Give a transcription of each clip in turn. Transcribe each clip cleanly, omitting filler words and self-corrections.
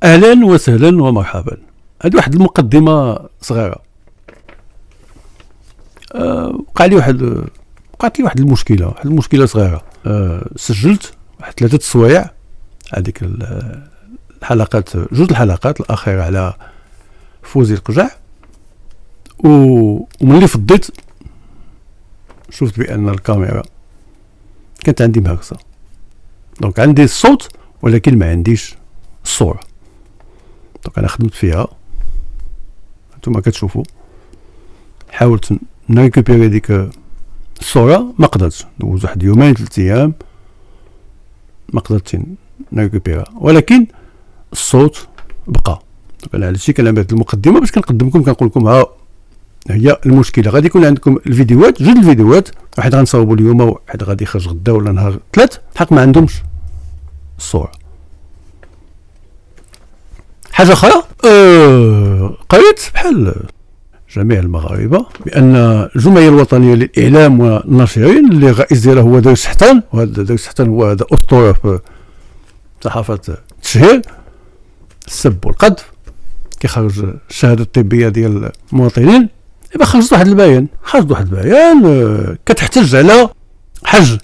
اهلا وسهلا ومرحبا. هذه واحد المقدمه صغيره. وقعت لي واحد المشكله صغيره. سجلت واحد 3 سوايع هذيك الحلقات، 2 الحلقات الاخيره على فوزي القجع، وملي فضيت شفت بان الكاميرا كانت عندي مهرسه. دونك عندي الصوت ولكن ما عنديش الصوره. دونك انا خدمت فيها، نتوما كتشوفوا، حاولت نريكوبيري ديك الصوره، ما قدرتش. دوز واحد 2-3 ايام ما قدرتش نريكوبيرها، ولكن الصوت بقى. دونك انا هادشي كنعمل المقدمه باش كنقدمكم، كنقول لكم ها هي المشكله. غادي يكون عندكم الفيديوهات، 2 الفيديوهات، واحد غنصاوبوا اليوم وواحد غادي يخرج غدا ولا نهار 3، حق ما عندهمش الصوره. حاجه اخرى، قريت بحال جميع المغاربه بان الجمعيه الوطنيه للاعلام والناشرين اللي الرئيس ديالها هو دريس حتان، وهذا دريس حتان هو هذا اسطوره في صحافه التشهير، السب والقذف، كيخرج الشهاده الطبيه ديال المواطنين. ايوا خرجت واحد البيان كتحتج على حجر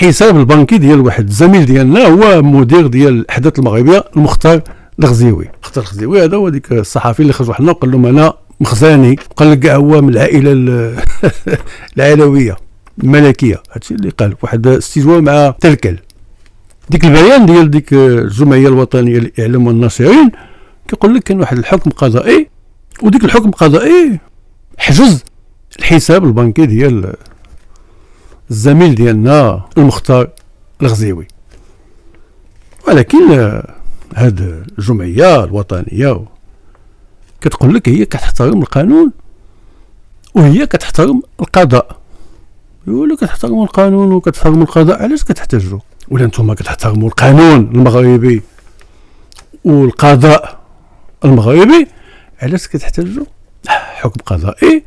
حساب البنكي ديال واحد الزميل ديالنا، هو مدير ديال الاحداث المغربيه، المختار الغزيوي. المختار الغزيوي هذا هو ديك الصحفي اللي خرج وحنا وقال لهم انا مخزاني، وقال لك كاع هو من العائله العلويه الملكيه. هادشي اللي قال واحد استجواب مع تلكل. ديك البيان ديال ديك الجمعيه الوطنيه للاعلام والناشرين كيقول لك كان واحد الحكم قضائي، وديك الحكم القضائي حجز الحساب البنكي ديال الزميل ديالنا المختار الغزيوي. ولكن هاد الجمعيه الوطنيه كتقول لك هي كتحترم القانون وهي كتحترم القضاء. يقولوا كتحترموا القانون وكتحترموا القضاء، علاش كتحتجوا؟ ولا نتوما كتحترموا القانون المغربي والقضاء المغربي، علاش كتحتجوا؟ حكم قضائي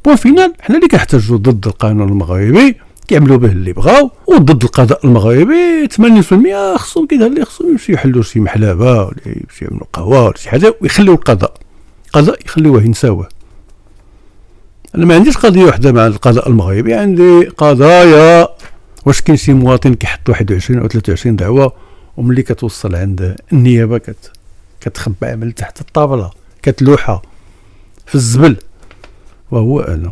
وفينال حنا اللي كنحتجوا ضد القانون المغربي، كيعملوا به اللي بغاو، وضد القضاء المغربي 80% خصهم كيدير اللي خصهم يمشيو يحلوا شي محلبه ولا يمشيو يعملوا قهوه ولا شي حاجه، ويخليوا القضاء يخليوه ينساوه. انا ما عنديش قضيه واحده مع القضاء المغربي، عندي قضايا. واش كاين شي مواطن كيحط 21 او 23 دعوه، وملي كتوصل عند النيابه كتخبى من تحت الطاوله، كتلوحها في الزبل، وهو انا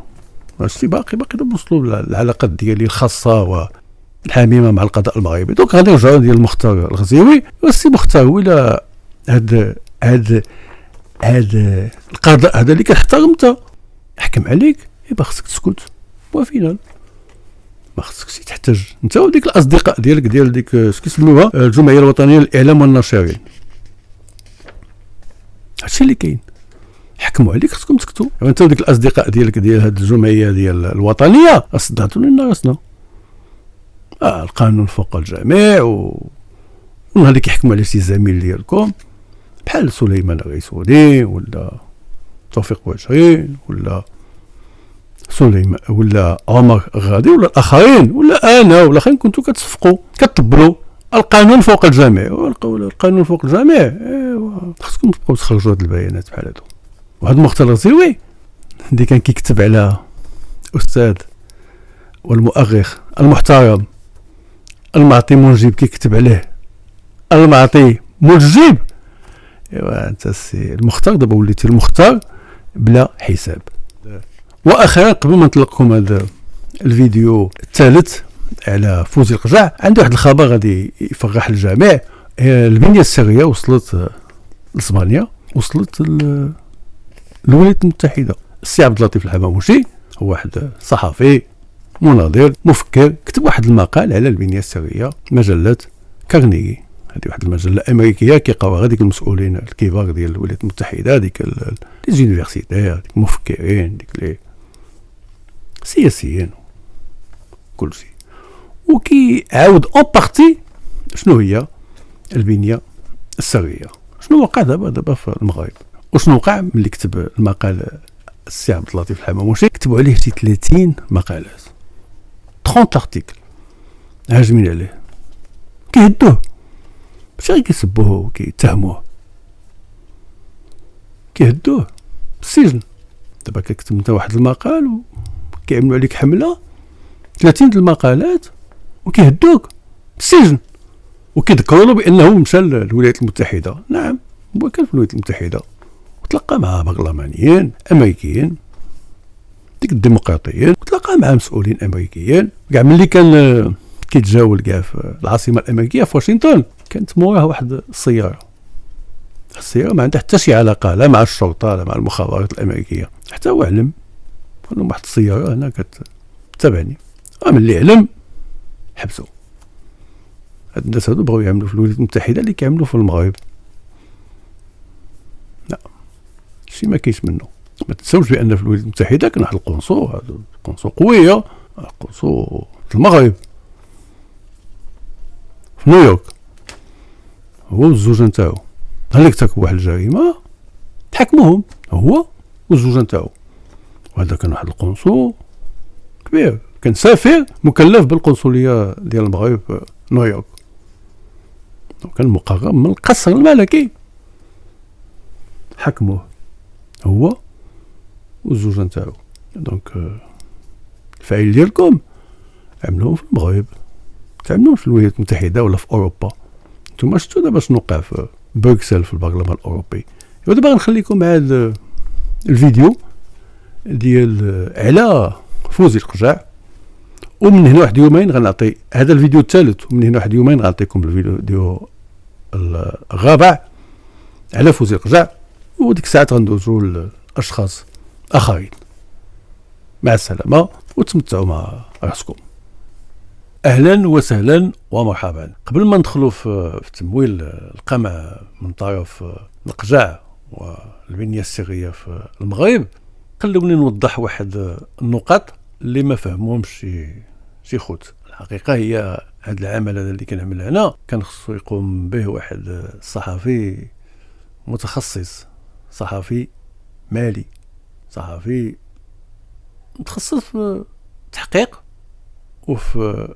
هادشي باقي نوصلوا العلاقات ديالي الخاصه والحميمه مع القضاء المغربي. دونك غادي نرجعوا ديال المختار الغزيوي. والسي مختار ولا هاد القضاء هذا اللي كتحترم انت يحكم عليك، يبقى خصك تسكت وفينال، ما خصكش تحتاج انت وديك الاصدقاء ديالك ديال ديك كيسميوها الجمعيه الوطنيه للاعلام والناشرين. هادشي اللي كاين، حكموا عليك خصكم تسكتوا. وانت وديك الاصدقاء ديالك ديال هاد الجمعيه ديال الوطنيه اصدعتوا لنا راسنا. القانون فوق الجميع، وهذا كيحكموا على شي زميل ديالكم بحال سليمان الريسودي ولا توفيق وجهين ولا سليمان ولا عمر غادي ولا الاخرين ولا انا ولا الاخرين، كنتوا كتصفقوا كتطبلوا القانون فوق الجميع. القانون فوق الجميع، خصكم تبقاو تخرجوا هاد البيانات بحال هادو. وهذا المختار الغزيوي اللي كان كيكتب على استاذ والمؤرخ المحترم المعطي منجيب، كيكتب عليه المعطي منجيب. ايوا انت السي المختار دابا وليتي المختار بلا حساب. واخيرا قبل ما نطلقكم هذا الفيديو الثالث على فوزي القجع، عندي واحد الخبر غادي يفرح الجميع. البنيه السريه وصلت لاسبانيا، وصلت الولايات المتحده. السي عبد اللطيف الحماموشي هو واحد صحفي مناضل مفكر، كتب واحد المقال على البنيه السريه، مجله كارنيغي. هذه واحد المجله امريكيه كيقراوها ديك المسؤولين الكبار ديال الولايات المتحده، ديك لي زونيفرسيتير، ديك المفكرين، ديك لي سياسيين، كل شيء. وكي عاود اون بارتي شنو هي البنيه السريه، شنو وقع دابا في المغرب، وشنو وقع ملي كتب المقال السي عبد اللطيف الحماموشي. كتبوا عليه شي 30 مقالات، 30 ارتيكل هاجمين عليه، كيهدوه ماشي غير كيسبوه وكيتهموه، كيهدوه بالسجن. دابا كتكتب انت واحد المقال وكيعملوا عليك حمله 30 د المقالات وكيهدوك بالسجن، وكيذكروا له بانه مشى للولايات المتحده. نعم هو كان في الولايات المتحده وتلقى مع برلمانيين امريكيين ديك الديمقراطيين، وتلقى مع مسؤولين امريكيين كاع ملي كان كيتجاول كاع في العاصمه الامريكيه في واشنطن. كانت موراه واحد السياره ما عندها حتى شي علاقه لا مع الشرطه لا مع المخابرات الامريكيه، حتى هو علم قال واحد السياره هنا كتتبعني. ملي علم حبسوا. هاد الناس هادو بغاو يعملوا في الولايات المتحده اللي كيعملوا في المغرب. لا شي ما كاينش منه. ما تنساوش بان في الولايات المتحده كان واحد القنصل، هذا القنصل قويه، القنصل في المغرب في نيويورك، هو والزوجه نتاعو. هل ارتكبوا واحد الجريمه تحكموهم هو والزوجه نتاعو. وهذا كان واحد القنصل كبير، كان سفير مكلف بالقنصليه ديال المغرب في نيويورك، وكان مقرب من القصر الملكي. حكموه هو والزوجه نتاعو. دونك الفعيل ديالكم عملوهم في المغرب، تعملوهم في الولايات المتحده ولا في اوروبا. نتوما شفتوا دابا شنو وقع في بروكسل في البرلمان الاوروبي. ودابا غنخليكم مع هذا الفيديو ديال على فوزي القجع، ومن هنا واحد يومين غنعطي هذا الفيديو الثالث، ومن هنا واحد يومين غنعطيكم الفيديو الرابع على فوزي القجع، وديك الساعات غندوزو لاشخاص اخرين. مع السلامه وتمتعوا مع راسكم. اهلا وسهلا ومرحبا. قبل ما ندخلوا في تمويل القمع من طرف القجع والبنيه السريه في المغرب، خلوني نوضح واحد النقط اللي ما فهمهمش شي خوت. الحقيقه هي هذا العمل هذا اللي كنعمل هنا كان خصو يقوم به واحد صحفي متخصص، صحفي مالي، صحفي متخصص في التحقيق وفي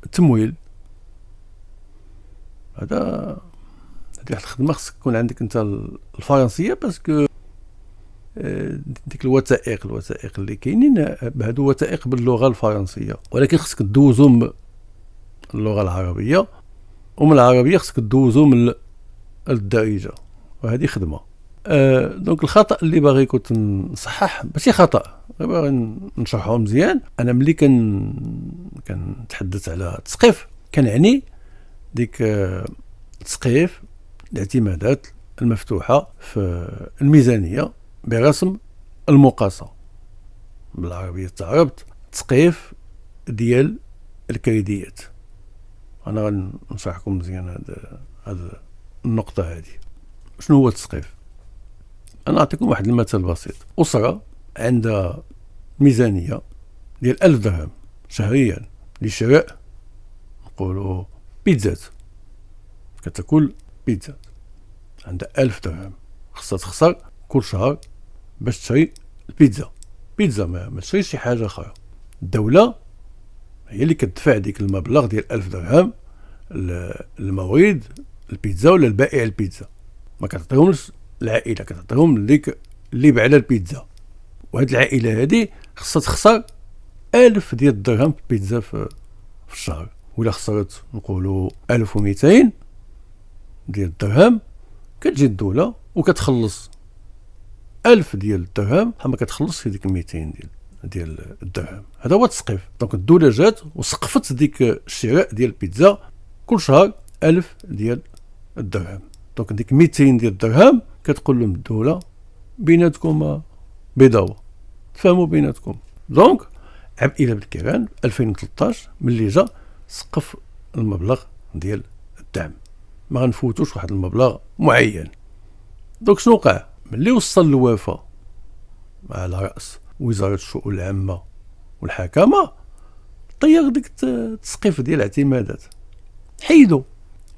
التمويل. هذه الخدمه خصك يكون عندك انت الفرنسيه، باسكو ديك الوثائق اللي كاينين بهادو وثائق باللغه الفرنسيه، ولكن خصك تدوزهم اللغه العربيه، ومن العربيه خصك تدوزهم من الدارجه، وهذه خدمه. دونك الخطا اللي باغي كنت نصحح، ماشي خطا، باغي نشرحه مزيان. انا ملي كنتحدث على التسقيف كنعني ديك تسقيف الاعتمادات المفتوحه في الميزانيه برسم المقاسه، بالعربيه تعربت تسقيف ديال الكريديات. انا غنشرحكم مزيان هذا النقطه هذه. شنو هو التسقيف؟ انا اعطيكم واحد المثال بسيط. اسره عندها ميزانيه ديال 1000 درهم شهريا لشراء نقولوا بيتزات، كتاكل بيتزات، عندها 1000 درهم، خصها تخسر كل شهر باش تشري البيتزا ما تشريش شي حاجه اخرى. الدوله هي اللي كتدفع ديك المبلغ ديال 1000 درهم للمورد البيتزا ولا البائع البيتزا، ما كتعطيهمش العائله، كتعطيهم ديك اللي باع على البيتزا. وهاد العائله هادي خصها تخسر 1000 ديال الدرهم في البيتزا في الشهر، ولا خسرت نقولوا 1200 ديال الدرهم، كتجي الدوله وكتخلص 1000 ديال الدرهم بحال ما كتخلص في ديك 200 ديال الدرهم. هذا هو التسقيف. دونك الدوله جات وسقفت ديك الشراء ديال البيتزا كل شهر 1000 ديال الدرهم. دونك ديك 200 ديال الدرهم كتقول لهم الدوله بيناتكم بيضاوه، تفهموا بيناتكم. دونك عائله بالكيران 2013 ملي جا سقف المبلغ ديال الدعم، ما غنفوتوش واحد المبلغ معين. دونك شنو وقع؟ ملي وصل الوفاء على رأس وزارة الشؤون العامة والحكامة، طير ديك التسقيف ديال الاعتمادات، حيدو،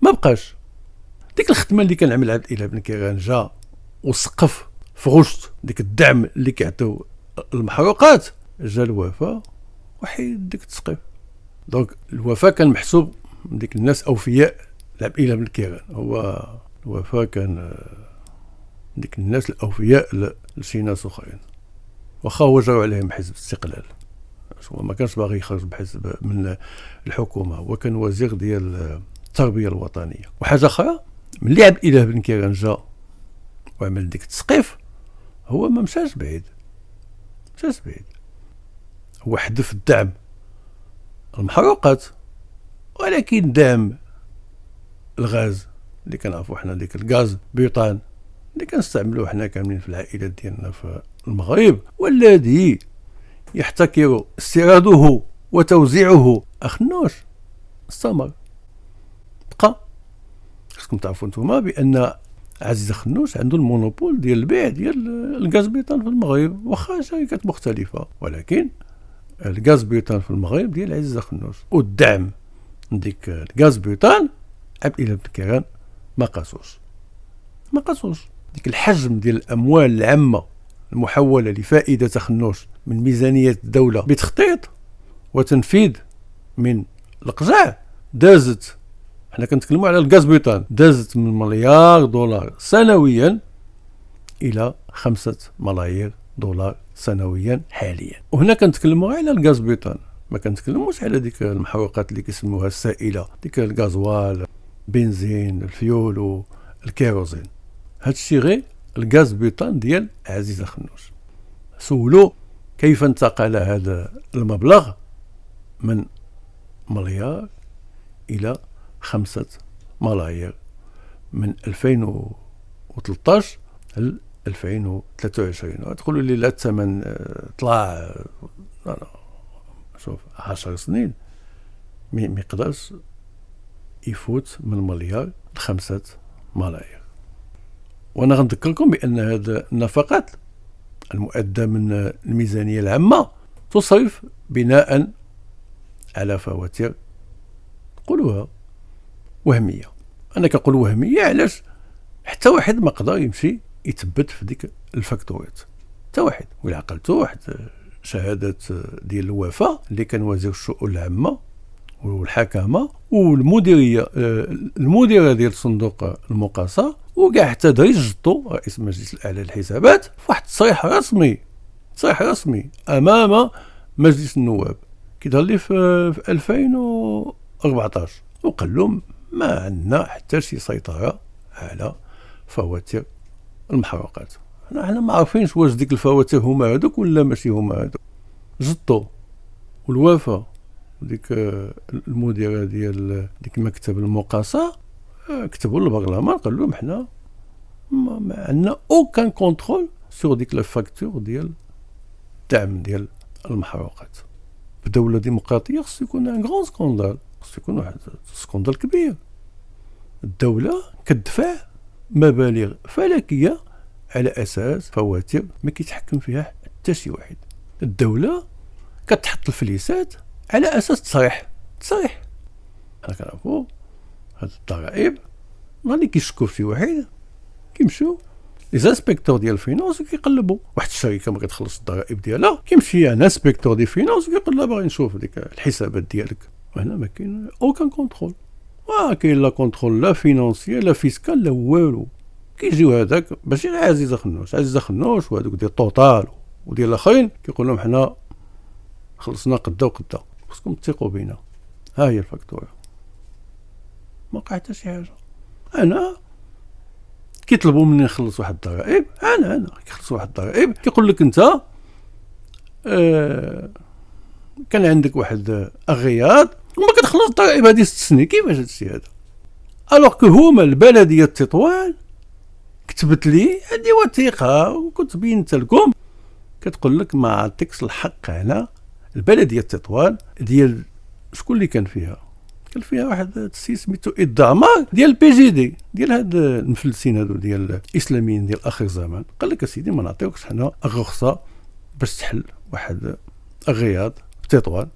ما بقاش. ديك الخدمة اللي كان عمل عبد الإله بن كيران جا وسقف في غشت ديك الدعم اللي كيعطيو المحروقات، جا الوفاء وحيد ديك التسقيف. دونك الوفاء كان محسوب ديك الناس أوفياء العائلة بن كيران هو الوفاء كان ديك الناس الأوفياء لشي ناس أخرين، واخا هو جاو عليهم حزب الاستقلال، هو ما كانش باغي يخرج بحزب من الحكومة، هو كان وزير ديال التربية الوطنية. وحاجة أخرى، ملي عبد الإله بن كيران جا وعمل ديك التسقيف، هو ما مشاش بعيد، هو حذف الدعم المحروقات، ولكن دعم الغاز اللي كنعرفو حنا، ديك الغاز بيطان اللي كنستعملوه حنا كاملين في العائلات ديالنا في المغرب، والذي يحتكر استيراده وتوزيعه أخنوش استمر. بقى خصكم تعرفوا نتوما بأن عزيز أخنوش عنده المونوبول ديال البيع ديال الغاز بيطان في المغرب، واخا شركات مختلفة، ولكن الغاز بيطان في المغرب ديال عزيز أخنوش. والدعم ديك الغاز بيطان عبد الإله بن كيران ما قاسوش ديك الحجم ديال الأموال العامة المحولة لفائدة أخنوش من ميزانية الدولة بتخطيط وتنفيذ من القجع، دازت، حنا كنتكلموا على الغاز بيطان، دازت من $1 مليار سنويا إلى $5 ملايير سنويا حاليا. وهنا كنتكلموا على الغاز بيطان، ما كنتكلموش على ديك المحروقات اللي كيسموها السائلة، ديك الغازوال، بنزين، الفيول والكيروزين. هادشي غير الغاز بيطان ديال عزيز أخنوش. سولو كيف انتقل هذا المبلغ من مليار إلى 5 ملايير من 2013 ل 2023. وتقولوا لي لا الثمن طلع، شوف 10 سنين ما يقدرش يفوت من مليار ل 5 ملايير. وانا غنذكركم بان هذه النفقات المؤدى من الميزانية العامة تصرف بناء على فواتير نقولوها وهمية. انا كنقول وهمية علاش؟ حتى واحد ما قدر يمشي يثبت في ديك الفاكتورات، حتى واحد. وإلا عقلتو واحد شهادة ديال الوفاء اللي كان وزير الشؤون العامة والحكامة والمديرية، المديرة ديال صندوق المقاصة، وكاع حتى درجتو رئيس مجلس الأعلى للحسابات، في واحد تصريح رسمي أمام مجلس النواب كيظهر لي في 2014، وقال لهم ما عندنا حتى شي سيطرة على فواتير المحروقات. حنا ما عارفينش واش ديك الفواتير هما هذوك ولا ماشي هما هذوك. جدو والوفاء ديك المديرة ديال ديك مكتب المقاصة كتبوا للبرلمان، قال لهم حنا ما عندنا اوكان كونترول سور ديك لا فاكتور ديال الدعم ديال المحروقات. في دولة ديمقراطية خص يكون ان غران سكوندال، خص يكون واحد سكوندال كبير. الدولة كتدفع مبالغ فلكية على أساس فواتير ما كيتحكم فيها حتى شي واحد. الدولة كتحط الفليسات على أساس تصريح. حنا كنعرفو هاد الضرائب ملي كيشكو في واحد كيمشيو لي زانسبيكتور ديال الفينانس وكيقلبوا. واحد الشركة ما كتخلص الضرائب ديالها كيمشي عند انسبيكتور دي فينانس وكيقول له باغي نشوف ديك الحسابات ديالك. وهنا ما كاين اوكان كونترول، كاين لا كونترول لا فينانسيي لا فيسكال لا والو. كيجيو هذاك ماشي غير عزيز أخنوش وهذوك ديال توتال وديال الاخرين كيقول لهم حنا خلصنا قدا وقدا، خصكم تثقوا بينا، ها هي الفاكتوره. ما وقع حتى شي حاجه. انا كيطلبوا مني نخلص واحد الضرائب، انا كيخلص واحد الضرائب كيقول لك انت كان عندك واحد اغياد وما كتخلص الضرائب هذه 6 سنين. كيفاش هادشي هذا؟ الوغ كو هما البلديه تطوان كتبت لي عندي وثيقه وكنت بينت لكم كتقول لك ما عطيكش الحق على البلديه تطوان ديال شكون اللي كان فيها واحد السي سميتو الدعمار ديال البي جي دي ديال هاد المفلسين هادو ديال الاسلاميين ديال اخر زمان. قال لك اسيدي ما نعطيوكش حنا الرخصه باش تحل واحد الغياض في تطوان.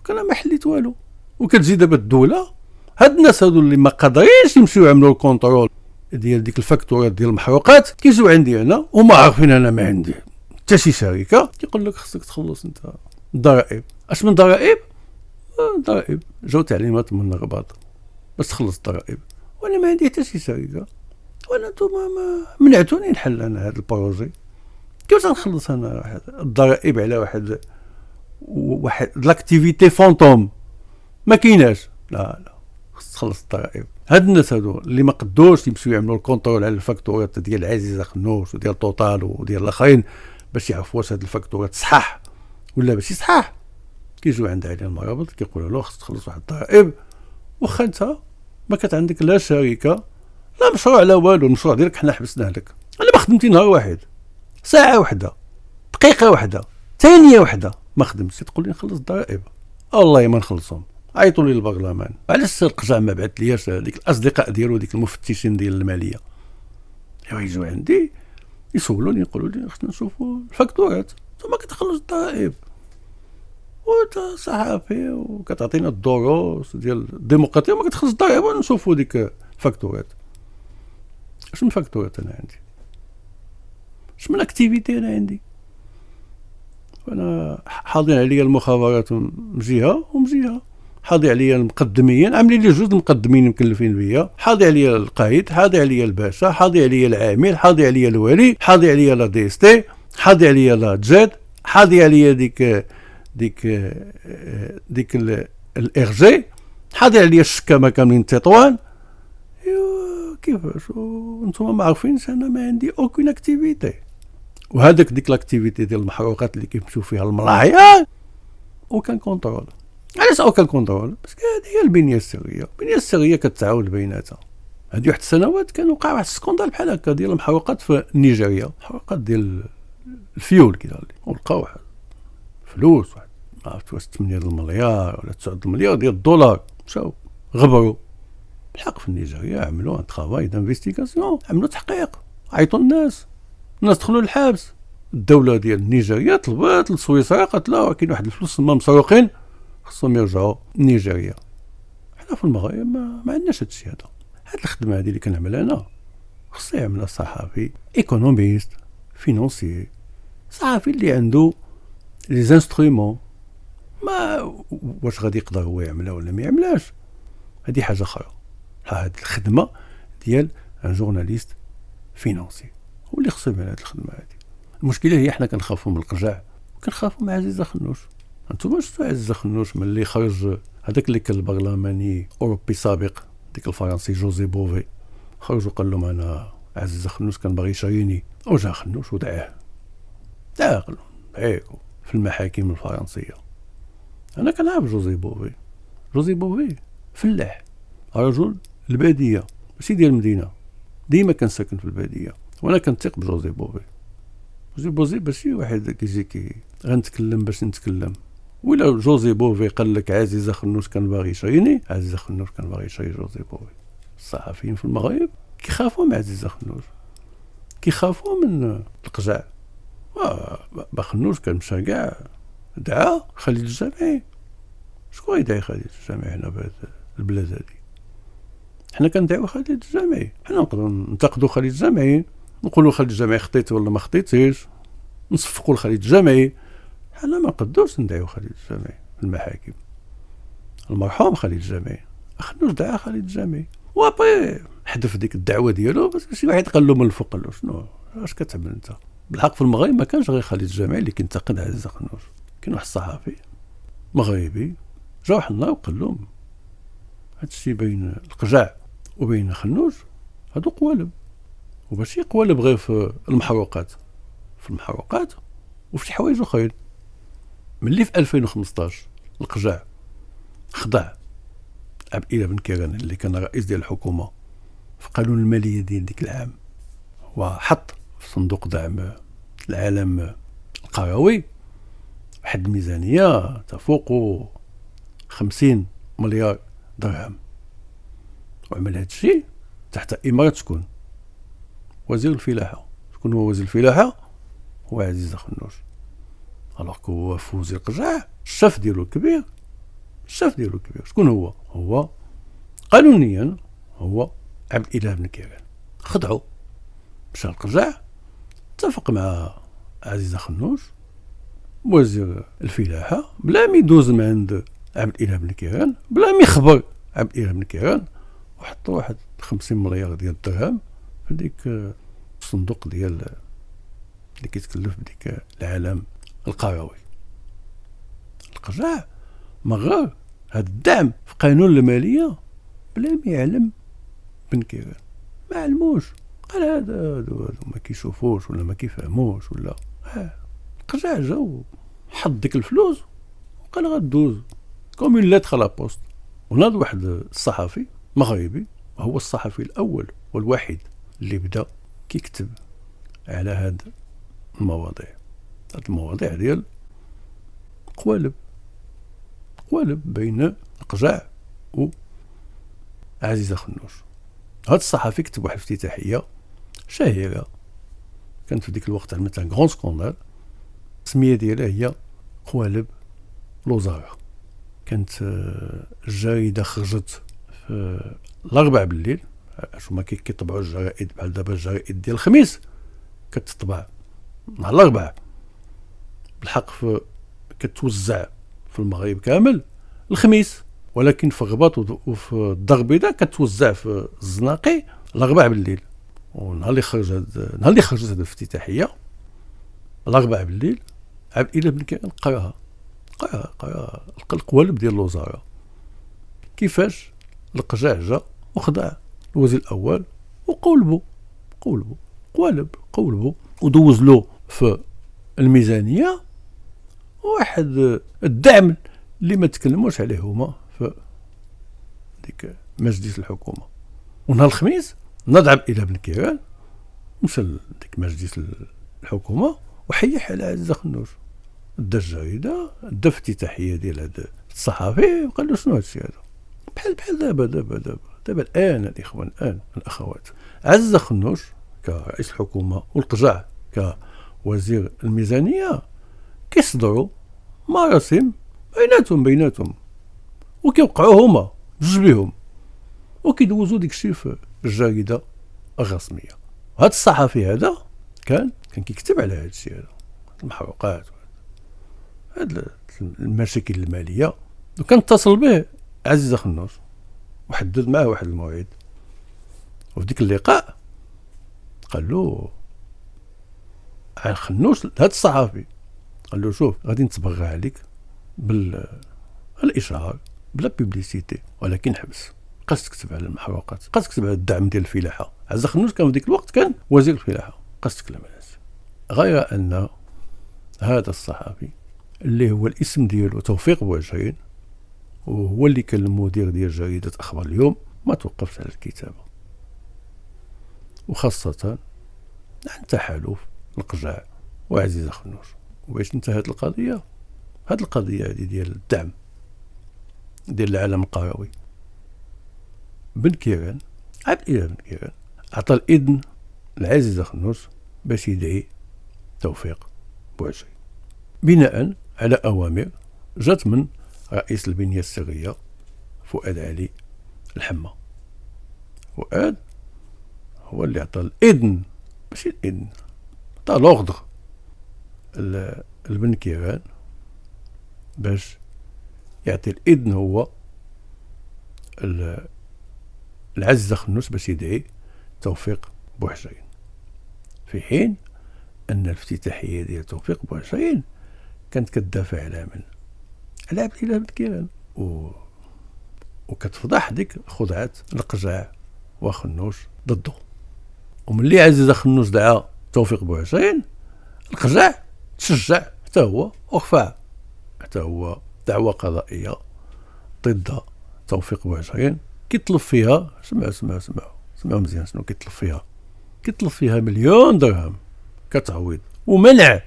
انا ما حليت والو. وكتجي دابا الدوله هاد الناس هادو اللي ما قادرينش يمشيو يعملوا الكونترول ديال ديك الفاكتورات ديال المحروقات كيجيو عندي انا وما عارفين انا ما عندي حتى شي شركه كيقول لك خصك تخلص انت الضرائب. اش من ضرائب؟ ضرائب جاو تعليمات من الرباط باش تخلص الضرائب، وانا ما عندي حتى شي شركه، وانا نتوما ما منعتوني نحل انا هذا البروجي. كيفاش غنخلص انا الضرائب على واحد لاكتيفيتي فونتوم ما كايناش؟ لا خص تخلص الضرائب. هاد الناس هادو اللي ما قدوش يمشيو يعملوا الكونترول على الفاكتورات ديال عزيزه خنوش وديال توتال وديال الاخرين باش يعرفوا واش هاد الفاكتورات صحاح ولا ماشي صحاح، كيجيو عند علي المرابط كيقولوا له خص تخلص واحد الضرائب، واخا انت ما كانت عندك لا شركه لا مشروع لا والو، المشروع ديالك حنا حبسناه لك. انا ما خدمتي نهار واحد، ساعه واحده، دقيقه واحده، ثانيه واحده ما خدمتش، تقول لي نخلص الضرائب؟ والله ما نخلصهم. عيطوا لي للبرلمان، علاش السي القجع ما بعث لياش ديك الاصدقاء ديالو ديك المفتشين ديال الماليه يجوا عندي يسولوني يقولوا لي خصنا نشوفوا الفاكتورات، ثم كتخلص الضرائب وانت صحافي وكتعطينا الدروس ديال الديمقراطيه وما كتخلص الضرائب ونشوفوا ديك الفاكتورات. اش من فاكتورات انا عندي؟ اش من اكتيفيتي انا عندي؟ انا حاضين عليا المخابرات من جهه ومن جهه، حاضي عليا المقدمين عاملين لي جوج المقدمين مكلفين بيا، حاضي عليا القائد، حاضي عليا الباشا، حاضي عليا العامل، حاضي عليا الولي، حاضي عليا لا دي اس تي، حاضي عليا لا جيد، حاضي عليا ديك الار جي، حاضي عليا الشكامه كاملين تطوان. ايوا كيفاش وانتم ما عارفينش انا ما عندي اوكين اكتيفيتي؟ وهذاك ديك لاكتيفيتي ديال المحروقات اللي كيمشيو فيها الملاعيا وكان كونترول. علاش كان كونترول؟ باسكو هذه هي البنيه السريه، البنيه السريه كتعاون بيناتها. هذه واحد السنوات كان وقع واحد السكوندال بحال هكا ديال المحروقات في نيجيريا، محروقات ديال الفيول كذا، ولقاو واحد فلوس، واحد ما عرفت واش 8 المليار ولا 9 المليار ديال الدولار، مشاو غبروا بالحق في نيجيريا، عملوا ان ترافاي دانفستيغاسيون، عملوا تحقيق، عيطوا الناس دخلوا للحبس. الدوله ديال نيجيريا طلبات لسويسرا قالت لا كاين واحد الفلوس تما مسروقين خصهم يرجعوا نيجيريا. حنا في المغرب ما عندناش هادشي هذا. هاد الخدمه هذه اللي كنعمل انا خصو يعملها صحافي ايكونوميست فينونسي، صحافي اللي عنده لي زانسترومون. ما واش غادي يقدر هو يعملها ولا ما يعملهاش هذه حاجه اخرى. هاد الخدمه ديال ان جورناليست فينونسي هو اللي خصو يعمل هاد الخدمه هذه. المشكله هي حنا كنخافوا من القجع وكنخافوا من عزيزه خنوش. انتم شفتوا عزيزه خنوش ملي خرج هذاك اللي كان البرلماني اوروبي سابق ديك الفرنسي جوزي بوفي، خرج وقال لهم انا عزيزه خنوش كان باغي يشريني، وجا خنوش ودعاه قال لهم هيك في المحاكم الفرنسيه. انا كنعرف جوزي بوفي فلاح، رجل الباديه ماشي ديال المدينه، ديما كان ساكن في الباديه، وانا كنثق بجوزي بوفي ماشي واحد كيجي غنتكلم باش نتكلم. ولا جوزي بوفي قال لك عزيزه خنوش كان باغي يشريني، عزيزه خنوش كان باغي يشري جوزي بوفي. الصحفيين في المغرب كيخافوا من عزيزه خنوش، كيخافوا من القجع. خنوش كان مشى كاع دعا خالد الجامعي. شكون يدعي خالد الجامعي هنا بهاد البلاد هادي؟ حنا كندعيو خالد الجامعي، حنا نقدروا ننتقدوا خالد الجامعي، نقولوا خالد الجامعي خطيت ولا ما خطيتيش، نصفقوا لخالد الجامعي. حنا ما نقدروش ندعيو خالد الجامعي في المحاكم. المرحوم خالد الجامعي خنوش دعا خالد الجامعي، وابري حذف ديك الدعوه ديالو بس شي واحد قال له من الفوق، قال له شنو اش كتعمل انت؟ بالحق في المغرب ما كانش غير خالد الجامعي اللي كينتقد عزيزه خنوش، كاين واحد الصحفي مغربي جا واحد النهار وقال لهم هادشي بين القجع وبين خنوش هادو قوالب، وماشي قوالب غير في المحروقات، في المحروقات وفي شي حوايج اخرين. ملي في 2015 القجع خضع عبد الإله بن كيران اللي كان رئيس ديال الحكومه في قانون الماليه ديال ديك العام، وحط في صندوق دعم العالم القروي واحد الميزانيه تفوق 50 مليار درهم، وعمل هذا الشيء تحت إمارة شكون؟ وزير الفلاحه. شكون هو وزير الفلاحه؟ هو عزيزه خنوش. الوغ هو في وزير القجع الشاف ديالو الكبير، شكون هو؟ هو قانونيا هو عبد الإله بن كيران. خدعو، مشى القجع اتفق مع عزيزه خنوش وزير الفلاحه بلا ما يدوز من عند عبد الإله بن كيران، بلا ما يخبر عبد الإله بن كيران، وحطوا واحد 50 مليار ديال الدرهم في ديك الصندوق ديال اللي كيتكلف بديك العالم القروي. القجع مغر هاد الدعم في قانون المالية بلا ما يعلم بن كيران، ما علموش، قال هادو ما كيشوفوش ولا ما كيفهموش ولا القجع جا حط ديك الفلوس وقال غدوز كوم اون ليتر لا بوست. وناض واحد الصحفي مغربي، هو الصحفي الاول والوحيد اللي بدا كيكتب على هاد المواضيع ديال قوالب بين القجع و عزيزة خنوش. هاد الصحفي كتب واحد افتتاحية شهيرة كانت في ديك الوقت عملتها غران سكوندال، السمية ديالها هي قوالب الوزارة. كانت الجريدة خرجت في الأربع بالليل، هما كيطبعوا الجرائد بحال دابا الجرائد ديال الخميس كتطبع نهار الأربعاء، بالحق كتوزع في المغرب كامل الخميس، ولكن في الرباط وفي الدار البيضاء كتوزع في الزناقي الأربع بالليل. ونهار اللي خرجت هذه الافتتاحية الأربع بالليل، عبد الإله بن كيران قراها القوالب ديال الوزارة، كيفاش القجع جا وخدع الوزير الأول وقولبو ودوز له في الميزانية واحد الدعم اللي ما تكلموش عليه هما في ديك مجلس الحكومة. ونهار الخميس نضع عبد الإله بن كيران مشى لديك مجلس الحكومة وحيح على عزيزة خنوش، دا الجريدة دا افتتاحية ديال هذا الصحفي وقال له شنو هادشي هذا، بحال دابا الآن الإخوان الأخوات، عزيزة خنوش كرئيس الحكومة والقجع كوزير الميزانية كيصدروا مراسم بيناتهم وكيوقعوا هما جوج بيهم وكيدوزوا ديك الشيء في الجريدة الرسمية. هذا الصحفي هذا كان كيكتب على هذا الشيء، هذا المحروقات، هذه المشاكل المالية، وكان اتصل به عزيزة خنوش وحدد معه واحد الموعد، وفي ديك اللقاء قال له خنوش هذا الصحفي، قال له شوف غادي نتبرع عليك بالإشهار بلا بيبليسيتي، ولكن حبس، بقاش تكتب على المحروقات، بقاش تكتب على الدعم ديال الفلاحة. عزيزة خنوش كان في ديك الوقت كان وزير الفلاحة، بقاش تكلم على هذا. غير أن هذا الصحفي اللي هو الاسم ديالو توفيق بوعشرين، وهو اللي كان المدير ديال جريدة أخبار اليوم، ما توقفش على الكتابة، وخاصة عن تحالف القجع وعزيزة خنوش. وباش انتهت القضية، هذه القضية هذه ديال الدعم ديال العالم القروي، بن كيران عبد الإله بن كيران عطى الإذن لعزيزة خنوش باش يدعي توفيق بوعشرين بناء على أوامر جات من رئيس البنية السرية فؤاد علي الحمة. فؤاد هو اللي عطى الإذن، ماشي الإذن، عطى لوغدر البن كيران باش يعطي الإذن هو العزيزة خنوش باش يدعي توفيق بوعشرين، في حين أن الافتتاحية ديال توفيق بوعشرين كانت كتدافع على من؟ على عبد الإله بن كيران، وكتفضح ديك خدعة القجع وخنوش ضده. وملي عزيزة خنوش دعا توفيق بوعشرين، القجع تشجع حتى هو ورفع حتى هو دعوة قضائية ضد توفيق بوعشرين، كيطلب فيها سمعوا مزيان شنو كيطلب فيها 1,000,000 درهم كتعويض، ومنع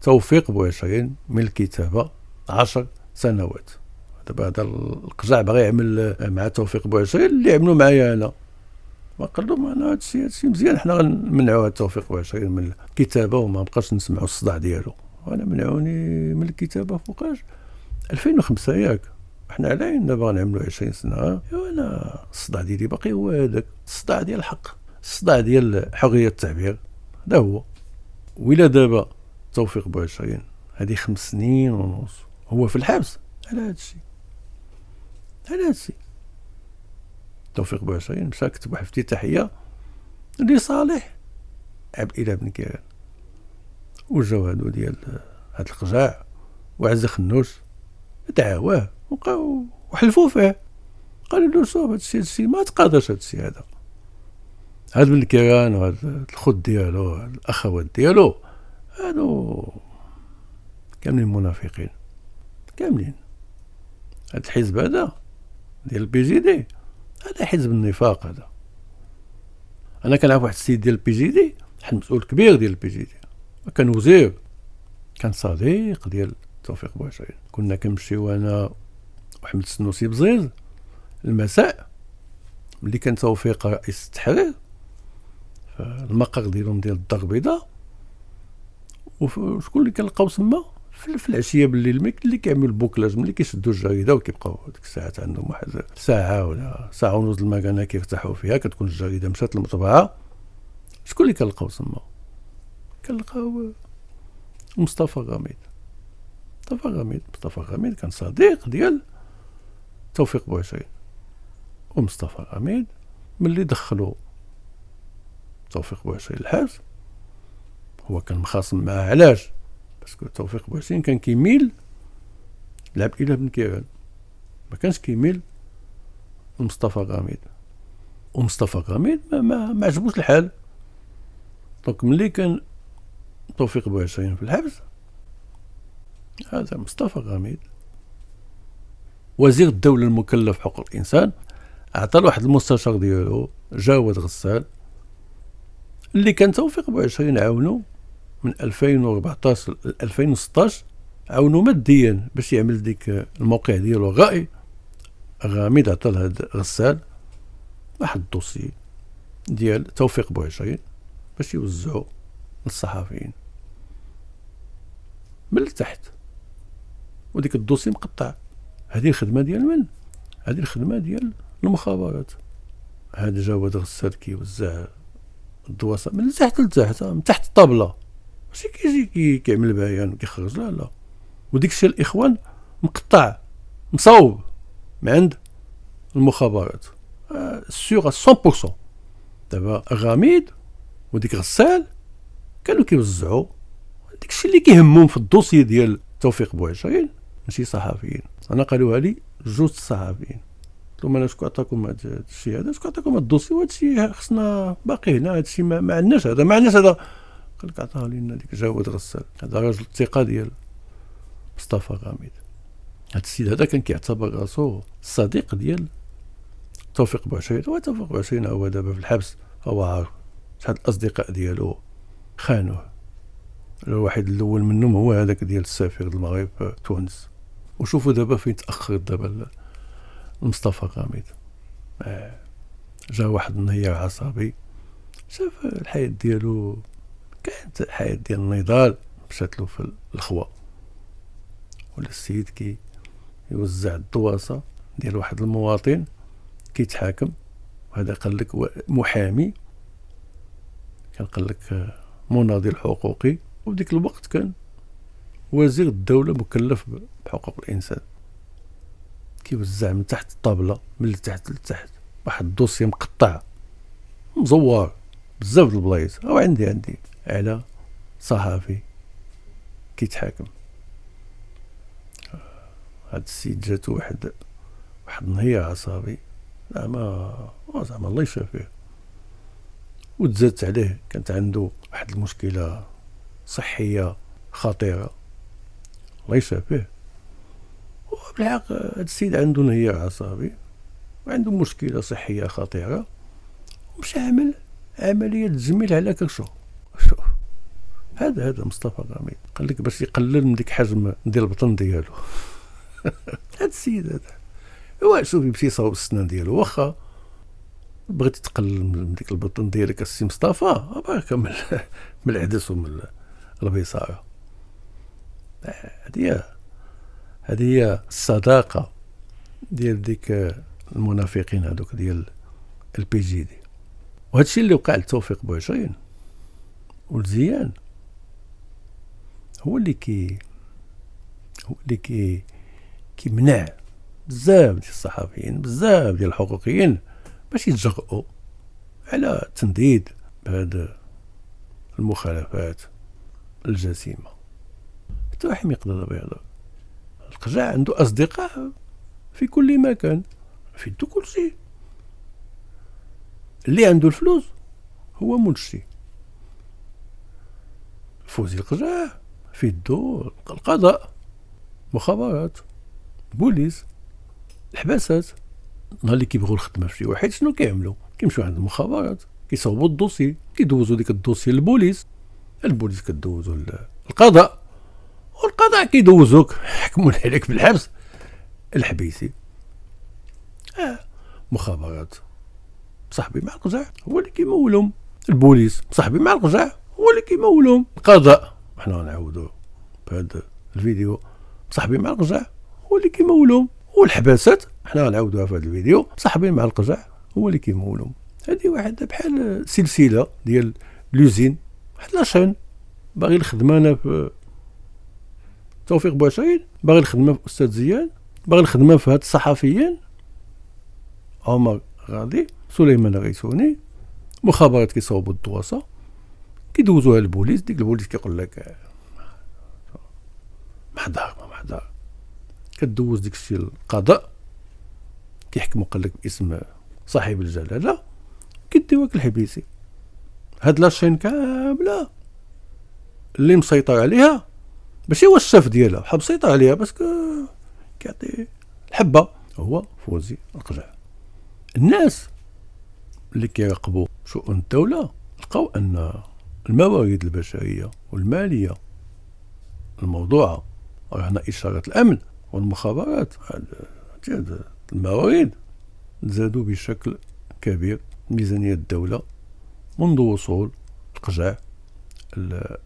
توفيق بوعشرين من الكتابة 10 سنوات. دابا هذا القجع باغي يعمل مع توفيق بوعشرين اللي عملوا معايا انا، ما قال لهم انا هادشي مزيان، حنا غنمنعوا توفيق بوعشرين من الكتابة وما بقاش نسمعوا الصداع ديالو. وانا منعوني من الكتابة فوقاش 2005 ياك، احنا علاين دابا غنعملوا 20 سنة. انا الصداع ديالي باقي هو هذاك الصداع ديال الحق، الصداع ديال حرية التعبير، هذا هو. وإلا دابا توفيق بوعشرين هذه 5 سنين ونص هو في الحبس على هذا الشيء، توفيق بوعشرين مشى كتب واحد افتتاحيه لصالح عبد الاله بن كيران، وجاو هادو ديال هاد القجاع وعز خنوش دعاواه وبقاو وحلفوا فيه، قالوا له شوف هادشي ما تقادرش هادشي هذا. هاد بن كيران وهاد الخد ديالو هاد الاخوات ديالو هادو كاملين منافقين كاملين. هاد الحزب هذا ديال البي جي دي هذا حزب النفاق. هذا انا كنعرف واحد السيد ديال البي جي دي، واحد مسؤول كبير ديال البي جي دي، كان وزير، كان صديق ديال توفيق بوعشرين. كنا كنمشيو انا وحمد السنوسي بزيز المساء ملي كان توفيق رئيس التحرير المقر ديالهم ديال الدار البيضاء، وشكون اللي كنلقاو تما في العشيه بالليل اللي كيعملوا البوكلاج، ملي كيشدوا الجريده وكيبقاو ديك الساعات عندهم واحد ساعه ولا ساعه ونص المكانه كيفتحوا فيها، كتكون الجريده مشات للمطبعه. شكون اللي كنلقاو تما؟ كنلقاو مصطفى غاميد كان صديق ديال توفيق بوعشرين. ومصطفى غاميد ملي دخلوا توفيق بوعشرين الحبس هو كان مخاصم معاه. علاش؟ باسكو توفيق بوعشرين كان كيميل لعبد الاله بن كيران، ما كانش كيميل لمصطفى غاميد، ومصطفى غاميد ما عجبوش الحال. دونك ملي كان توفيق بوعشرين في الحبس، هذا مصطفى غاميد وزير الدولة المكلف بحقوق الإنسان عطى واحد المستشار ديالو جاود غسال، اللي كان توفيق بوعشرين عاونو من 2014 ل 2016، عاونو ماديا باش يعمل ديك الموقع ديالو غائي. غاميد عطى لهاد غسال واحد الدوسي ديال توفيق بوعشرين باش يوزعو للصحفيين من التحت، وديك الدوسي مقطع. هذه الخدمه ديال من؟ هذه الخدمه ديال المخابرات. هذا جاود غسال كيوزع الدواسه من تحت لتحت، من تحت الطابله، ماشي كيجي كيعمل بيان وكيخرج، لا. وديك الشيء الاخوان مقطع مصوب من عند المخابرات سيغ 100%. دابا غاميد وديك غسال كانوا كيوزعوا ديك الشيء اللي كيهمهم في الدوسي ديال توفيق بوعشرين، ماشي صحفيين. انا قالوها لي جوج صحفيين، قلت لهم انا شكون عطاكم هذا الشيء هذا، شكون عطاكم هذا الدوسي، وهذا الشيء خصنا باقي هنا، هذا الشيء ما عندناش، هذا ما عندناش. هذا قال لك عطاها لنا ديك جاود غسال، هذا راجل الثقه ديال مصطفى غاميد. هذا السيد هذا كان كيعتبر راسو الصديق ديال توفيق بوعشرين. توفيق بوعشرين هو دابا في الحبس، هو عارف شحال الاصدقاء ديالو خانوه. الواحد الاول منهم هو هذاك ديال السفير المغرب في تونس. وشوفوا دابا فين تاخر دابا مصطفى غاميد. جا واحد النهيار عصبي، شاف الحياة ديالو كانت حياة ديال النضال مشات له في الخوا. ولا السيد كي يوزع الدواسة ديال واحد المواطن كيتحاكم، وهذا قال لك محامي، كان قال لك مناضل حقوقي، وفديك الوقت كان وزير الدولة مكلف بحقوق الإنسان. كيوزع من تحت الطابلة، من تحت لتحت، واحد الدوسي مقطع مزور بزاف د البلايص، او عندي على صحفي كيتحاكم. هاد السيد جاتو واحد النهية عصبي، زعما الله يشافيه. وتزادت عليه كانت عنده واحد المشكلة صحية خطيرة، الله يشافيه. وبالحق هاد السيد عنده نهية عصبي وعنده مشكلة صحية خطيرة، ومشى عمل عملية تجميل على كرشو. شوف هذا مصطفى غاميد قال لك باش يقلل من ديك حجم ديال البطن ديالو. هاد السيد هذا هو شوف يمشي يصاوب السنان ديالو، واخا بغيتي تقلل من ديك البطن ديالك السي مصطفى برك من العدس ومن البصاره. هذه هي الصداقه ديال ديك المنافقين هذوك ديال البي جي دي. وهذا الشيء اللي وقع لتوفيق بوعشرين والزيان هو اللي كيمنع بزاف ديال الصحفيين، بزاف ديال الحقوقيين باش يتجرؤوا على التنديد بهذه المخالفات الجسيمة. حتى واحد ما يقدر دابا يهضر. القجع عنده أصدقاء في كل مكان، في يدو كل شيء. اللي عنده الفلوس هو منشي. فوزي القجع في يدو القضاء، مخابرات، بوليس، الحباسات. نهار اللي كيبغوا الخدمة في شي واحد شنو كيعملوا؟ كيمشيو عند المخابرات، كيصوبوا الدوسي، كيدوزوا ديك الدوسي للبوليس، البوليس كدوزو القضاء، والقضاء كيدوزوك يحكمون عليك بالحبس الحبيسي. مخابرات صاحبي مع القجع هو اللي كيمولهم، البوليس صاحبي مع القجع هو اللي كيمولهم، القضاء حنا غنعاودو بهذا الفيديو صاحبي مع القجع هو اللي كيمولهم، والحباسات حنا غنعاودوها في هذا الفيديو صاحبي مع القجع هو اللي كيمولهم. هذه واحد بحال سلسله ديال لوزين، واحد لاشين. باغي الخدمه انا في توفيق بوعشرين، باغي الخدمه في استاذ زيان، باغي الخدمه في هاد الصحفيين عمر غادي، سليمان غيسوني، مخابرات كيصوبوا الدواسه كيدوزوها للبوليس. ديك البوليس كيقول لك محضر، كدوز ديك الشيء للقضاء، كيحكموا قال لك باسم صاحب الجلاله، كيديوك الحبيسي. هاد لاشين كامله اللي مسيطر عليها ماشي هو الشاف ديالها، حاب مسيطر عليها بس كيعطي الحبه هو فوزي القجع. الناس اللي كيراقبوا شؤون الدوله لقاو ان الموارد البشريه والماليه الموضوعه رهن اشاره الامن والمخابرات، هاد الموارد زادوا بشكل كبير ميزانيه الدوله منذ وصول القجع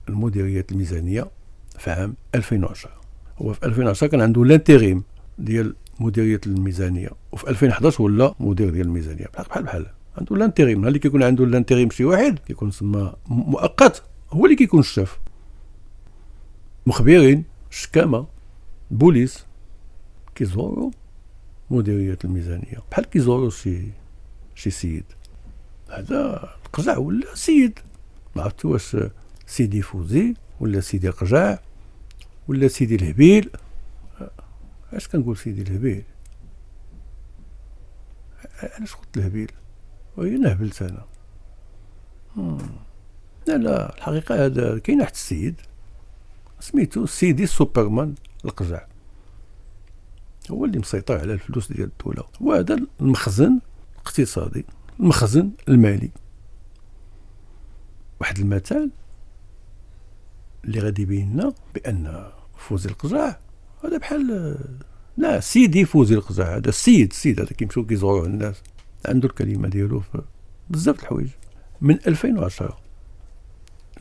المديريه الميزانيه في عام 2010. هو في 2010 كان عنده الانتريم ديال مديريه الميزانيه، وفي 2011 ولا مدير ديال الميزانيه بحال عنده الانتريم. اللي كيكون عنده الانتريم شي واحد كيكون سما مؤقت، هو اللي كيكون الشاف. مخبرين، شكامه، بوليس كيزوروا مديريه الميزانيه بحال كيزوروا شي سيد. هذا القجع ولا سيد، ما عرفت واش سيدي فوزي ولا سيدي القجع ولا سيدي الهبيل. اش كنقول سيدي الهبيل؟ علاش قلت الهبيل؟ وهي نهبلت انا. لا الحقيقه هذا كاين واحد السيد سميتو سيدي سوبرمان القجع، هو اللي مسيطر على الفلوس ديال الدوله، وهذا المخزن الاقتصادي، المخزن المالي. واحد المثال اللي غادي يبين لنا بان فوزي القجع هذا بحال لا سيدي فوزي القجع، هذا السيد هذا كيمشيو كيزوروه الناس، عنده الكلمه ديالو في بزاف د الحوايج. من 2010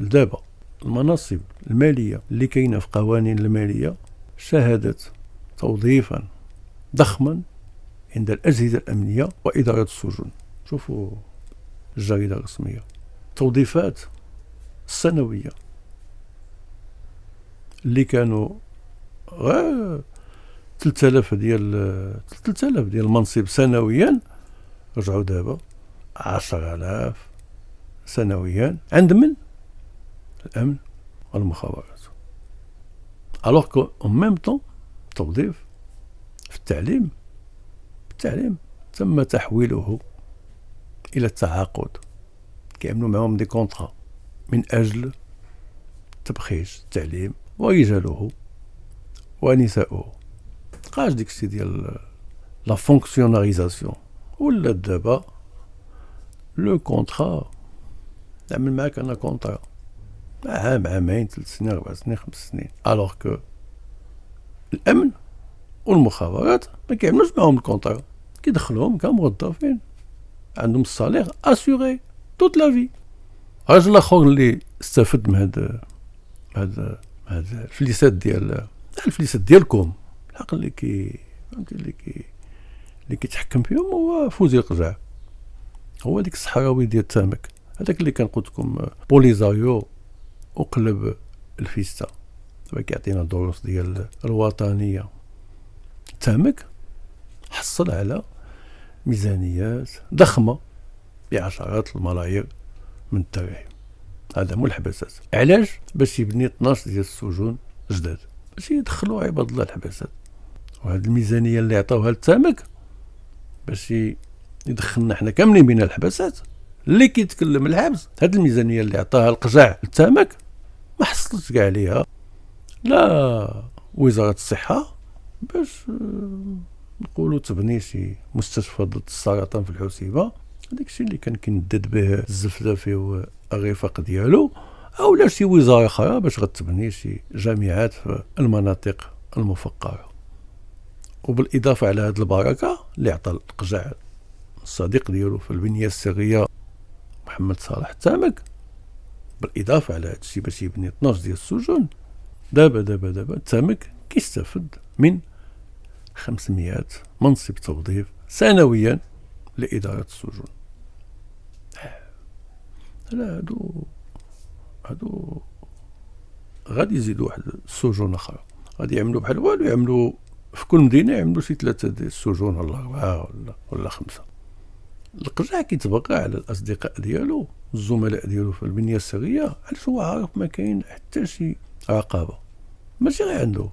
لدابا المناصب الماليه اللي كاينه في قوانين الماليه شهدت توظيفا ضخما عند الاجهزه الامنيه واداره السجون. شوفوا الجريده الرسميه، توظيفات السنويه اللي كانوا غير 3000 ديال المنصب سنويا، رجعوا دابا 10,000 سنويا عند من؟ الامن والمخابرات. الوغ كو اون ميم طون توظيف في التعليم تم تحويله الى التعاقد، كيعملوا معهم دي كونطرا من اجل تبخيش التعليم ورجاله ونساؤه. مابقاش ديكشي ديال لا فونكسيوناريزاسيون، ولا دابا لو كونطرا نعمل معاك انا كونطرا عام، عامين، 3 سنين، 4 سنين، 5 سنين. الوغ كو الامن والمخابرات ما كيعملوش معاهم الكونطرا، كيدخلوهم كموظفين عندهم الصالير اسيوري توت لا في. الراجل الاخر اللي استفد من هذا الفليسات ديالكم الحق اللي كيتحكم فيهم هو فوزي القجع، هو ديك الصحراوي ديال تامك، هذاك اللي كان قلت لكم بوليزاريو وقلب الفيستا، دابا كيعطينا دروس ديال الوطنيه. تامك حصل على ميزانيات ضخمة بعشرات الملايير من الدراهم. هذا مو الحباسات. علاش؟ باش يبني 12 ديال السجون جداد باش يدخلوا عباد الله الحباسات. وهذه الميزانية اللي عطاوها للتامك باش يدخلنا حنا كاملين بين الحباسات اللي كيتكلم الحبس. هذه الميزانية اللي عطاها القجع للتامك ما حصلتش كاع عليها لا وزارة الصحة باش نقولوا تبني شي مستشفى ضد السرطان في الحسيبة، هذاك الشيء اللي كان كيندد به الزفلافي والرفاق ديالو، او لا شي وزارة اخرى باش غتبني شي جامعات في المناطق المفقرة. وبالاضافة على هذه البركة اللي عطى القجع الصديق ديالو في البنية السرية محمد صالح التامك، بالاضافة على هذا الشيء باش يبني 12 ديال السجون، دابا التامك كيستافد من 500 منصب توظيف سنويا لإدارة السجون. لا هادو غادي يزيدوا واحد السجون اخرى، غادي يعملوا بحال والو، يعملوا في كل مدينة يعملوا شي 3 ديال السجون ولا 4 ولا 5. القجع كيتبقى على الأصدقاء ديالو الزملاء ديالو في البنية السرية علاش هو عارف ما كاين حتى شي رقابة، ماشي غير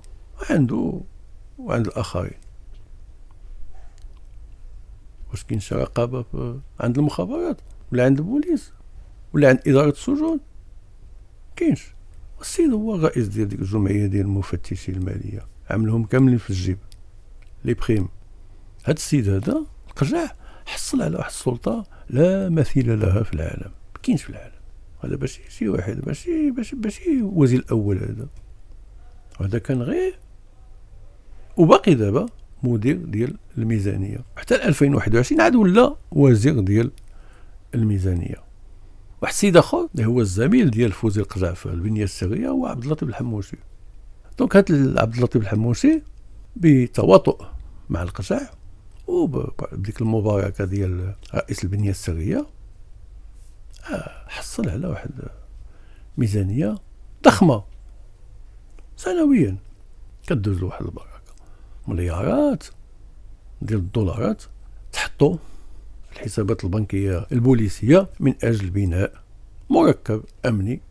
عنده وعند الآخرين. واش كاين شي رقابة عند المخابرات ولا عند البوليس ولا عند إدارة السجون؟ كاينش. السيد هو الرئيس ديال ديك الجمعية ديال المفتشين المالية، عملهم كاملين في الجيب لي بريم. هاد السيد هذا القجع حصل على واحد السلطة لا مثيل لها في العالم، مكاينش في العالم. هذا باش شي واحد باش وزير الأول هذا، وهذا كان غير وباقي دابا مدير ديال الميزانية حتى 2021 عاد ولا وزير ديال الميزانية. واحد السيد اخر اللي هو الزميل ديال فوزي القجع في البنية السرية هو عبد اللطيف الحموشي. دونك هاد عبد اللطيف الحموشي بتواطؤ مع القجع وبديك المباركة ديال رئيس البنية السرية حصل على واحد ميزانية ضخمة سنويا كدوز واحد البركة، مليارات ديال الدولارات تحطوا في الحسابات البنكية البوليسية من أجل بناء مركب أمني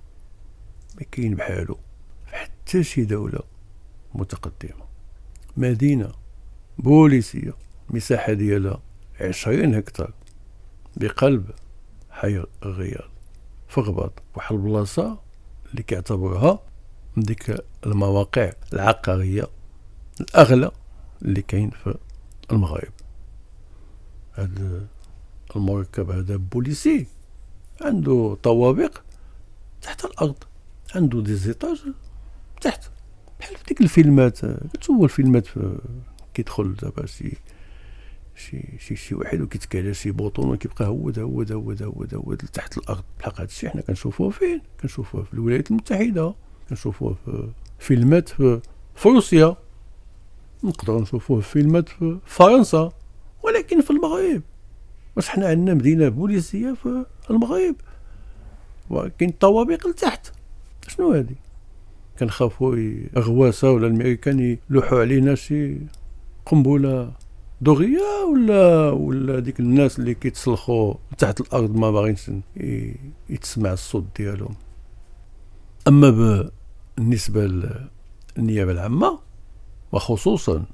ما كاين بحالو في حتى شي دولة متقدمة. مدينة بوليسية مساحة ديالها 20 هكتار بقلب حي الرياض في الرباط، واحد البلاصة اللي كيعتبرها من ديك المواقع العقارية الأغلى اللي كاين في المغرب. هذا المركب هذا بوليسي عنده طوابق تحت الأرض، عنده دي زيتاج تحت، بحال في ديك الفيلمات كتشوفوا الفيلمات كيدخل دابا شي واحد وكيتكالى شي بوطون وكيبقى هود لتحت الارض. بحال هذا الشيء حنا كنشوفوه فين؟ كنشوفوه في الولايات المتحده، كنشوفوه في فيلمات في روسيا، نقدروا نشوفوه في فيلمات في فرنسا، ولكن في المغرب واش حنا عندنا مدينه بوليسيه في المغرب وكاين طوابق لتحت؟ شنو هذه؟ كنخافوا غواسه ولا الامريكان يلوحوا علينا شي قنبله دغيا ولا ديك الناس اللي كيتسلخوا تحت الارض ما باغينش يتسمع الصوت ديالهم. اما بالنسبه للنيابه العامه وخصوصا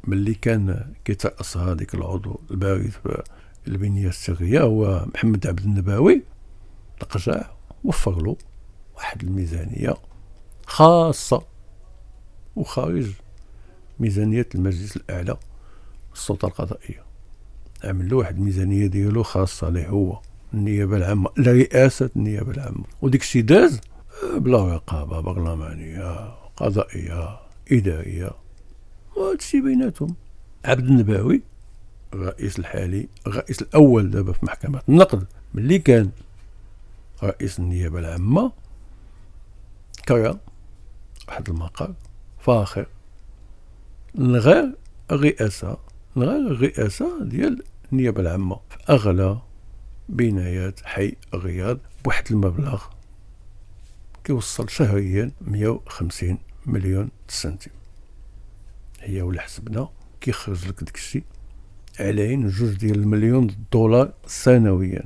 ملي كان كيترأسها ديك العضو البارز في البنيه السريه هو محمد عبد النباوي، القجع وفر له واحد الميزانيه خاصه وخارج ميزانيه المجلس الاعلى السلطة القضائية، عمل له واحد الميزانية ديالو خاصة ليه هو النيابة العامة، رئاسة النيابة العامة، وديك الشي داز بلا رقابة برلمانية قضائية إدارية وهاد الشي بيناتهم. عبد النباوي الرئيس الحالي، الرئيس الأول دابا في محكمة النقد، ملي كان رئيس النيابة العامة كرا واحد المقر فاخر غير الرئاسة ديال النيابة العامة في أغلى بنايات حي الرياض بواحد المبلغ كيوصل شهريا 150 مليون سنتيم. هي ولا حسبنا كيخرج لك داك الشيء عليهن 2 مليون دولار سنويا.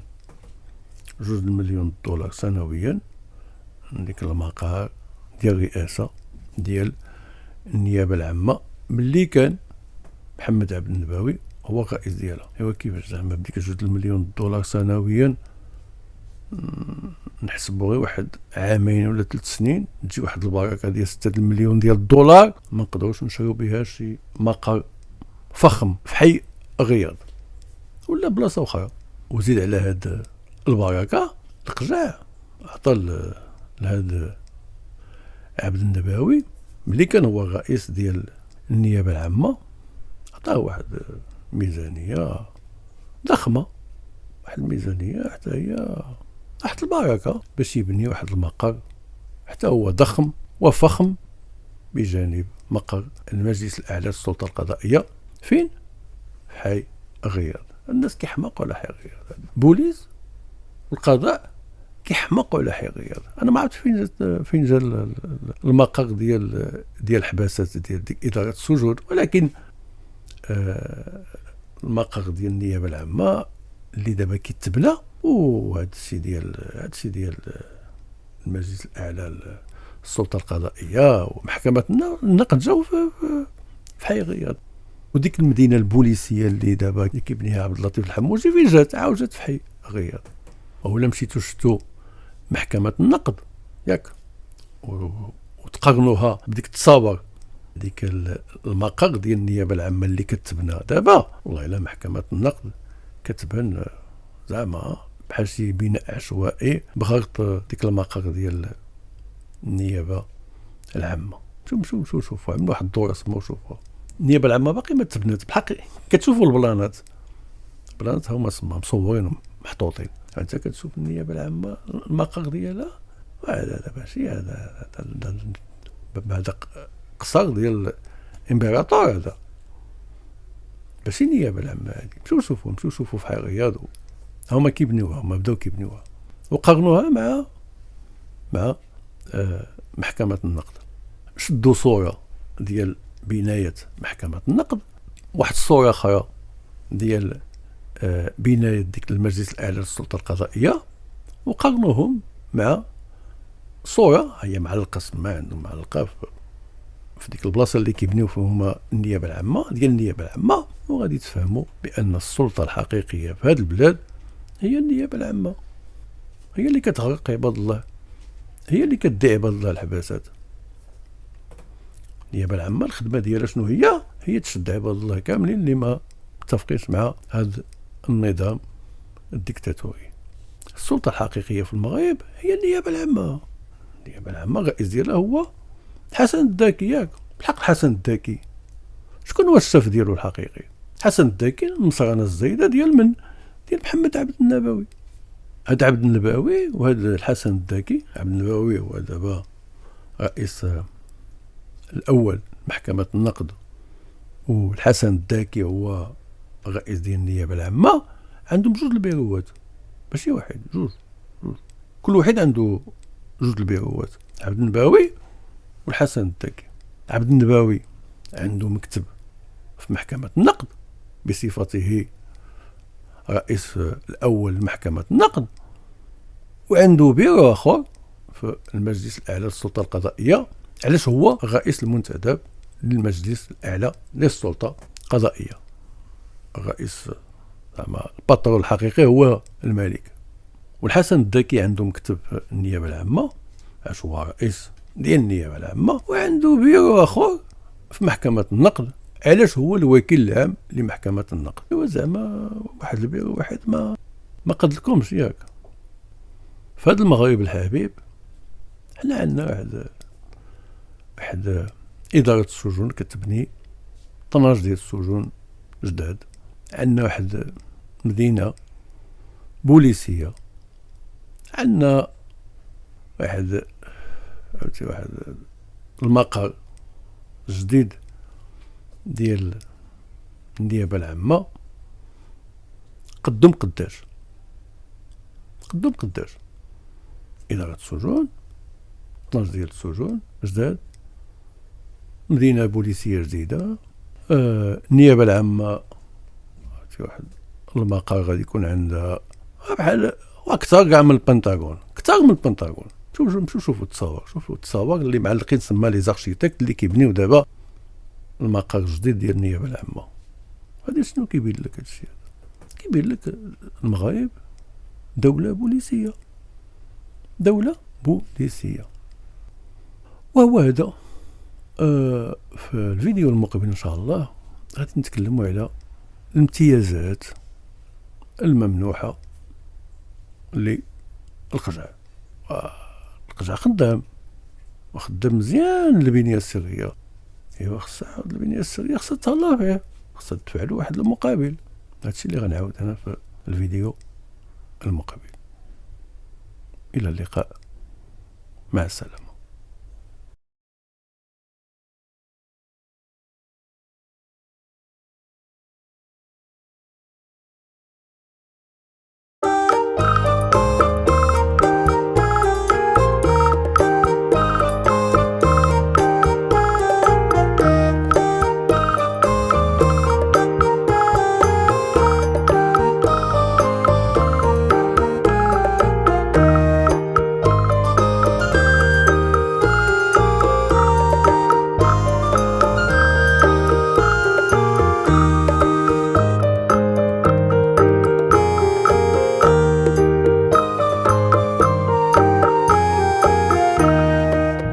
2 مليون دولار سنويا ديك المقر ديال الرئاسة ديال النيابة العامة ملي كان محمد عبد النباوي هو الرئيس ديالها. ايوا كيفاش زعما بديك 2 مليون دولار سنويا نحسبوا غير واحد عامين ولا 3 سنين تجي واحد البركه ديال 6 مليون ديال الدولار ما نقدروش نشريو بها شي مقر فخم في حي الرياض ولا بلاصه اخرى. وزيد على هاد البركه القجاع عطى لهاد عبد النباوي ملي كان هو الرئيس ديال النيابه العامه، عطاه واحد ميزانيه ضخمه، واحد الميزانيه حتى هي تحت البركه باش يبني واحد المقر حتى هو ضخم وفخم بجانب مقر المجلس الاعلى للسلطه القضائيه. فين؟ في حي الرياض. الناس كيحماقوا على حي الرياض، بوليس والقضاء كيحماقوا على حي الرياض. انا ما عرفت فين جا المقر ديال الحباسات ديال اداره السجون، ولكن المقر ديال النيابه العامه اللي دابا كيتبنى وهذا الشيء ديال المجلس الاعلى للسلطه القضائيه ومحكمه النقد جاو في حي الرياض. وديك المدينه البوليسيه اللي دابا كيبنيها عبد اللطيف الحموجي فين جات؟ جات في حي الرياض. اولا مشيتو شفتو محكمه النقد ياك وتقارنوها بديك التصاور ديك المقر ديال النيابه العامه اللي كتبنى دابا، والله الا محكمه النقد كتبان زعما بحال شي بناء عشوائي بغرط ديك المقر ديال النيابه العامه. شوفوا عملوا واحد الدور اسمه شوفوا النيابه العامه باقي ما تبنات بالحق. كتشوفوا البلانات هما مصورين محطوطين، انت كتشوف النيابه العامه المقر ديالها هذا ماشي هذا قصر ديال الامبراطور، هذا ماشي النيابه العامه هذه. مشيو شوفوا في حي الرياض هما كيبنيوها، هما بداو كيبنيوها وقارنوها مع محكمه النقد. شدوا صوره ديال بنايه محكمه النقد، واحد الصوره اخرى ديال بنايه ديك المجلس الاعلى للسلطه القضائيه، وقارنوهم مع صوره هي معلقه ما عندهم معلقه في ديك البلاصه اللي كيبنيو فيهم النيابه العامه ديال النيابه العامه، وغادي تفهموا بان السلطه الحقيقيه في هذه البلاد هي النيابه العامه، هي اللي كتغرق عباد الله، هي اللي كدي عباد الله الحباسات. النيابه العامه الخدمه ديالها شنو هي تشد عباد الله كاملين اللي ما متفقينش مع هذا النظام الديكتاتوري. السلطه الحقيقيه في المغرب هي النيابه العامه. النيابه العامه الرئيس ديالها هو حسن الداكي. ياك بالحق حسن الداكي شكون هو الشاف ديالو الحقيقي؟ حسن الداكي النصرانه الزايده ديال محمد عبد النباوي. هذا عبد النباوي وهذا الحسن الداكي. عبد النباوي هو دابا رئيس الاول محكمه النقد، والحسن الداكي هو الرئيس ديال النيابه العامه. عندهم 2 البيروات ماشي واحد، 2 كل واحد عنده 2 البيروات، عبد النباوي والحسن الداكي. عبد النباوي عنده مكتب في محكمة النقد بصفته رئيس الأول لمحكمة النقد، وعنده بيرو آخر في المجلس الأعلى للسلطة القضائية. علاش هو الرئيس المنتدب للمجلس الأعلى للسلطة القضائية؟ الرئيس زعما البطرون الحقيقي هو الملك. والحسن الداكي عنده مكتب في النيابة العامة، علاش هو رئيس ديال النيابه العامه، وعنده بيرو اخر في محكمه النقد، علاش هو الوكيل العام لمحكمه النقد. هو زعما واحد البيرو واحد ما قدلكمش. ياك في هذا المغرب الحبيب حنا عندنا واحد اداره السجون كتبني 12 ديال السجون جداد. عندنا واحد مدينه بوليسيه، عندنا واحد المقر جديد ديال النيابه العامه. قدم قداش اداره السجون 12 ديال السجون جداد، مدينه بوليسيه جديده، النيابه العامه شي واحد المقر غادي يكون عندها بحال واكثر كاع من البنتاغون، اكثر من البنتاغون. شوفوا التصاور اللي معلقين تما لي زاركتيكت اللي كيبنيو دابا المقر الجديد ديال النيابه العامه. هذا شنو كيبين لك؟ هادشي هذا كيبين لك المغرب دوله بوليسيه، دوله بوليسيه. وهو هذا. في الفيديو المقبل ان شاء الله غادي نتكلموا على الامتيازات الممنوحه للقجع. القجع خدام مزيان البنيه السريه. ايوا خصها البنيه السريه خصها تهلا فيه، خصها تدفع له واحد المقابل. هادشي اللي غنعاود انا في الفيديو المقبل. الى اللقاء، مع السلامه.